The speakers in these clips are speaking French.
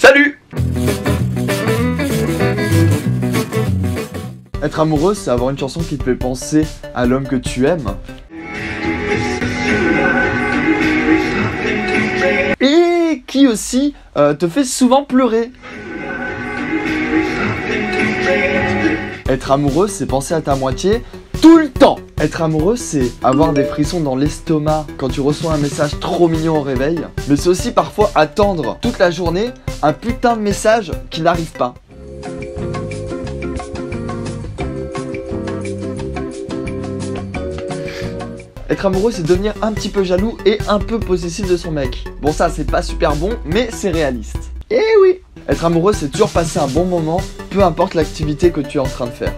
Salut! Être amoureux, c'est avoir une chanson qui te fait penser à l'homme que tu aimes. Et qui aussi te fait souvent pleurer. Être amoureux, c'est penser à ta moitié tout le temps. Être amoureux, c'est avoir des frissons dans l'estomac quand tu reçois un message trop mignon au réveil. Mais c'est aussi parfois attendre toute la journée un putain de message qui n'arrive pas. Être amoureux, c'est devenir un petit peu jaloux et un peu possessif de son mec. Bon, ça, c'est pas super bon, mais c'est réaliste. Eh oui! Être amoureux, c'est toujours passer un bon moment, peu importe l'activité que tu es en train de faire.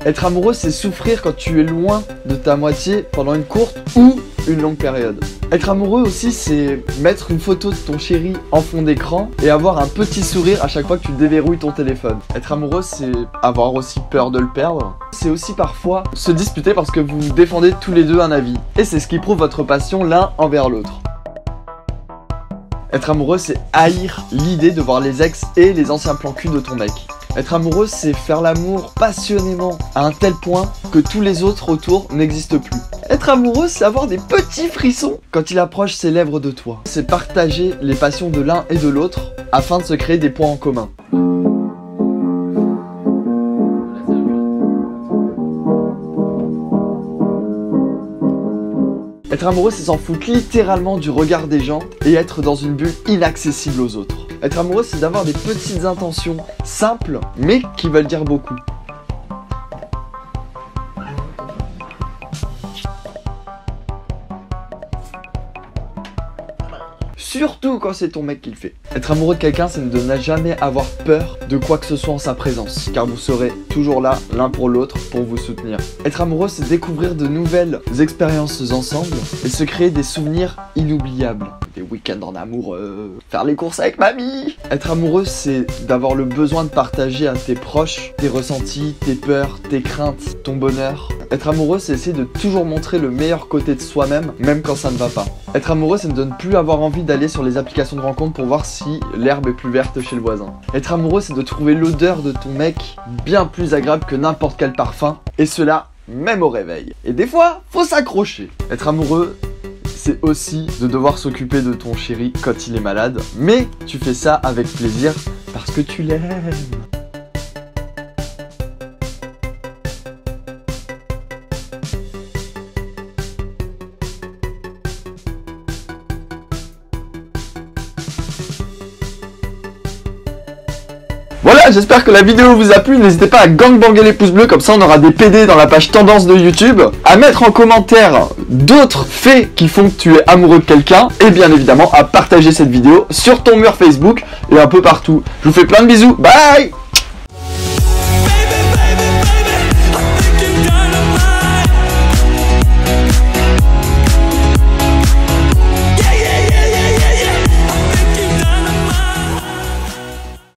Être amoureux, c'est souffrir quand tu es loin de ta moitié pendant une courte ou une longue période. Être amoureux aussi, c'est mettre une photo de ton chéri en fond d'écran et avoir un petit sourire à chaque fois que tu déverrouilles ton téléphone. Être amoureux, c'est avoir aussi peur de le perdre. C'est aussi parfois se disputer parce que vous défendez tous les deux un avis. Et c'est ce qui prouve votre passion l'un envers l'autre. Être amoureux, c'est haïr l'idée de voir les ex et les anciens plans cul de ton mec. Être amoureux, c'est faire l'amour passionnément à un tel point que tous les autres autour n'existent plus. Être amoureux, c'est avoir des petits frissons quand il approche ses lèvres de toi. C'est partager les passions de l'un et de l'autre afin de se créer des points en commun. Être amoureux, c'est s'en foutre littéralement du regard des gens et être dans une bulle inaccessible aux autres. Être amoureux, c'est d'avoir des petites intentions simples, mais qui veulent dire beaucoup. Surtout quand c'est ton mec qui le fait. Être amoureux de quelqu'un, c'est de ne jamais avoir peur de quoi que ce soit en sa présence, car vous serez toujours là l'un pour l'autre pour vous soutenir. Être amoureux, c'est découvrir de nouvelles expériences ensemble et se créer des souvenirs inoubliables. Des week-ends en amour, faire les courses avec mamie. Être amoureux, c'est d'avoir le besoin de partager à tes proches tes ressentis, tes peurs, tes craintes, ton bonheur. Être amoureux, c'est essayer de toujours montrer le meilleur côté de soi-même, même quand ça ne va pas. Être amoureux, c'est de ne plus avoir envie d'aller sur les applications de rencontre pour voir si l'herbe est plus verte chez le voisin. Être amoureux, c'est de trouver l'odeur de ton mec bien plus agréable que n'importe quel parfum, et cela même au réveil. Et des fois, faut s'accrocher. Être amoureux, c'est aussi de devoir s'occuper de ton chéri quand il est malade, mais tu fais ça avec plaisir parce que tu l'aimes. Voilà, j'espère que la vidéo vous a plu, n'hésitez pas à gangbanger les pouces bleus, comme ça on aura des PD dans la page tendance de YouTube, à mettre en commentaire d'autres faits qui font que tu es amoureux de quelqu'un, et bien évidemment à partager cette vidéo sur ton mur Facebook et un peu partout. Je vous fais plein de bisous, bye!